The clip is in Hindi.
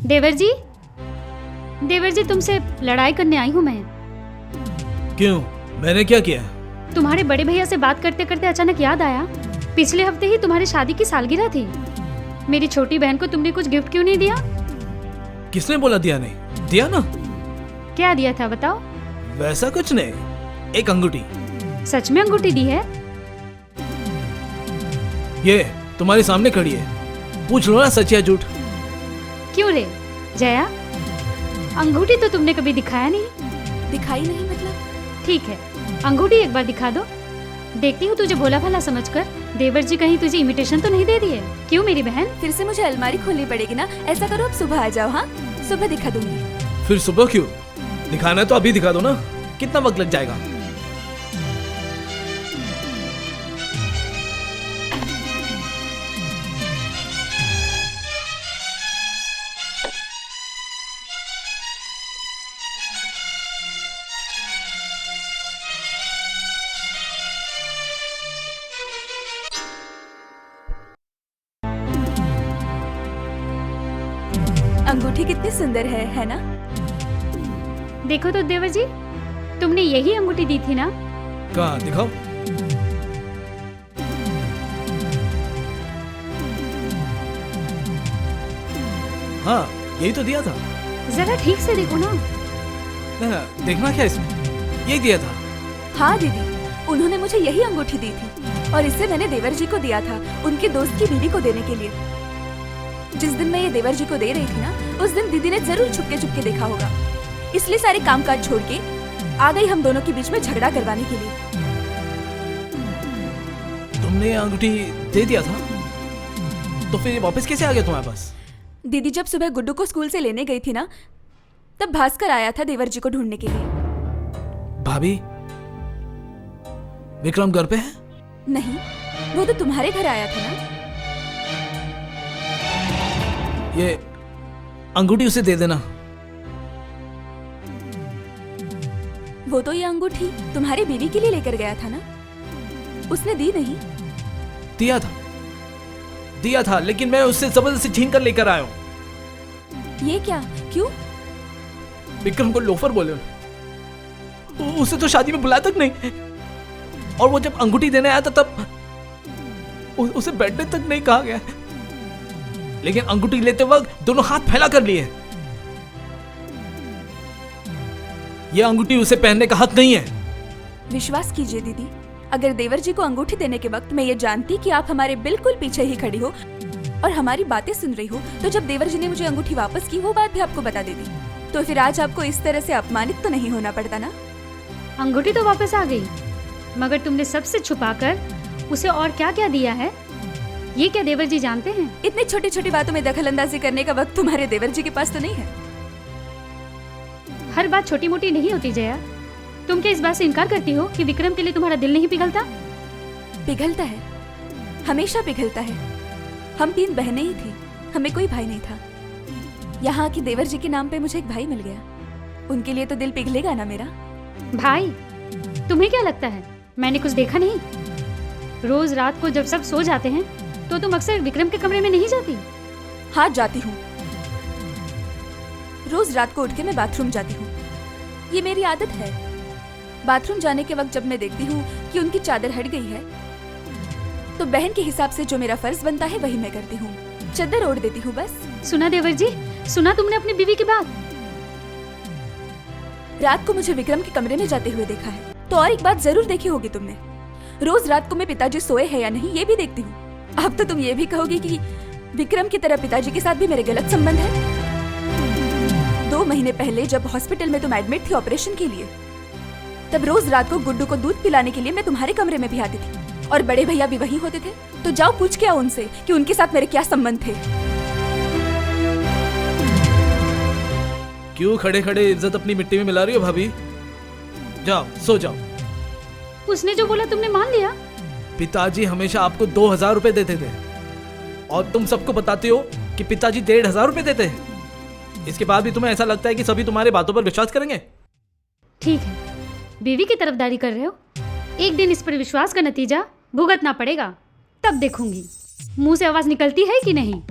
देवर जी तुमसे लड़ाई करने आई हूँ मैं। क्यों? मैंने क्या किया? तुम्हारे बड़े भैया से बात करते करते अचानक याद आया, पिछले हफ्ते ही तुम्हारी शादी की सालगिरह थी। मेरी छोटी बहन को तुमने कुछ गिफ्ट क्यों नहीं दिया? किसने बोला दिया नहीं? दिया ना। क्या दिया था बताओ? वैसा कुछ नहीं, एक अंगूठी। सच में अंगूठी दी है? ये तुम्हारे सामने खड़ी है, पूछ लो ना सच या झूठ। क्यों रे जया, अंगूठी तो तुमने कभी दिखाया नहीं। दिखाई नहीं मतलब? ठीक है, अंगूठी एक बार दिखा दो, देखती हूँ तुझे भोला भाला समझकर देवर जी कहीं तुझे इमिटेशन तो नहीं दे दिए। क्यों मेरी बहन? फिर से मुझे अलमारी खोलनी पड़ेगी ना। ऐसा करो अब सुबह आ जाओ। हाँ सुबह दिखा दूंगी। फिर सुबह क्यों? दिखाना है तो अभी दिखा दो ना, कितना वक्त लग जाएगा? अंगूठी कितनी सुंदर है ना? देखो तो देवर जी, तुमने यही अंगूठी दी थी ना? कहाँ दिखाओ। हाँ यही तो दिया था। जरा ठीक से देखो ना। देखना क्या इसमें, यही दिया था। हाँ दीदी, उन्होंने मुझे यही अंगूठी दी थी और इससे मैंने देवर जी को दिया था, उनके दोस्त की बीवी को देने के लिए। जिस दिन मैं ये देवर जी को दे रही थी ना, उस दिन दीदी ने जरूर छुपके छुपके देखा होगा, इसलिए सारे कामकाज छोड़ के आ गई हम दोनों के बीच में झगड़ा करवाने के लिए। तुमने ये अंगूठी दे दिया था, तो फिर वापस कैसे आ गया तुम्हारे पास? दीदी जब सुबह गुड्डू को स्कूल से लेने गई थी ना, तब भास्कर आया था देवर जी को ढूंढने के लिए। भाभी, विक्रम घर पे है? नहीं, वो तो तुम्हारे घर आया था ना। ये अंगूठी उसे दे देना। वो तो ये अंगूठी तुम्हारी बीवी के लिए लेकर गया था ना, उसने दी नहीं? दिया था, लेकिन मैं उससे जबरदस्ती छीन कर लेकर आया हूँ। ये क्या? क्यों? विक्रम को लोफर बोले, उसे तो शादी में बुलाया तक नहीं, और वो जब अंगूठी देने आया था तब उसे बैठने तक नहीं कहा गया, लेकिन अंगूठी लेते वक्त दोनों हाथ फैला कर लिए। यह अंगूठी उसे पहनने का हक नहीं है। विश्वास कीजिए दीदी, अगर देवर जी को अंगूठी देने के वक्त मैं ये जानती कि आप हमारे बिल्कुल पीछे ही खड़ी हो और हमारी बातें सुन रही हो, तो जब देवर जी ने मुझे अंगूठी वापस की वो बात भी आपको बता देती, तो फिर आज आपको इस तरह से अपमानित तो नहीं होना पड़ता ना। अंगूठी तो वापस आ गई, मगर तुमने सबसे छुपाकर उसे और क्या क्या दिया है, ये क्या देवर जी जानते हैं? इतनी छोटी छोटी बातों में दखल अंदाजी करने का वक्त तुम्हारे देवर जी के पास तो नहीं है। हर बात छोटी मोटी नहीं होती जया। तुम क्या इस बात से इनकार करती हो कि विक्रम के लिए तुम्हारा दिल नहीं पिघलता? पिघलता है, हमेशा पिघलता है। हम 3 बहनें ही थी, हमें कोई भाई नहीं था। यहाँ की देवर जी के नाम पे मुझे एक भाई मिल गया, उनके लिए तो दिल पिघलेगा ना मेरा। भाई? तुम्हें क्या लगता है मैंने कुछ देखा नहीं? रोज रात को जब सब सो जाते हैं तो तुम अक्सर विक्रम के कमरे में नहीं जाती? हाँ जाती हूँ, रोज रात को उठ के मैं बाथरूम जाती हूँ, ये मेरी आदत है। बाथरूम जाने के वक्त जब मैं देखती हूँ कि उनकी चादर हट गई है, तो बहन के हिसाब से जो मेरा फर्ज बनता है वही मैं करती हूँ, चादर ओढ़ देती हूँ बस। सुना देवर जी, सुना तुमने अपनी बीवी की बात? रात को मुझे विक्रम के कमरे में जाते हुए देखा है, तो और एक बात जरूर देखी होगी तुमने, रोज रात को मैं पिताजी सोए हैं या नहीं ये भी देखती हूँ। अब तो तुम ये भी कहोगी कि विक्रम की तरह पिताजी के साथ भी मेरे गलत संबंध है। 2 महीने पहले जब हॉस्पिटल में तुम एडमिट थी ऑपरेशन के लिए, तब रोज रात को गुड्डू को दूध पिलाने के लिए मैं तुम्हारे कमरे में भी आती थी, और बड़े भैया भी वहीं होते थे। तो जाओ पूछ के आओ उनसे कि उनके साथ मेरे क्या संबंध थे। क्यों खड़े खड़े इज्जत अपनी मिट्टी में मिला रही हो भाभी? जाओ सो जाओ। उसने जो बोला तुमने मान लिया? पिताजी हमेशा आपको 2000 रुपए देते थे, और तुम सबको बताते हो कि पिताजी 1500 रुपए देते हैं। इसके बाद भी तुम्हें ऐसा लगता है कि सभी तुम्हारे बातों पर विश्वास करेंगे? ठीक है, बीवी की तरफदारी कर रहे हो, एक दिन इस पर विश्वास का नतीजा भुगतना पड़ेगा, तब देखूंगी मुंह से आवाज निकलती है कि नहीं।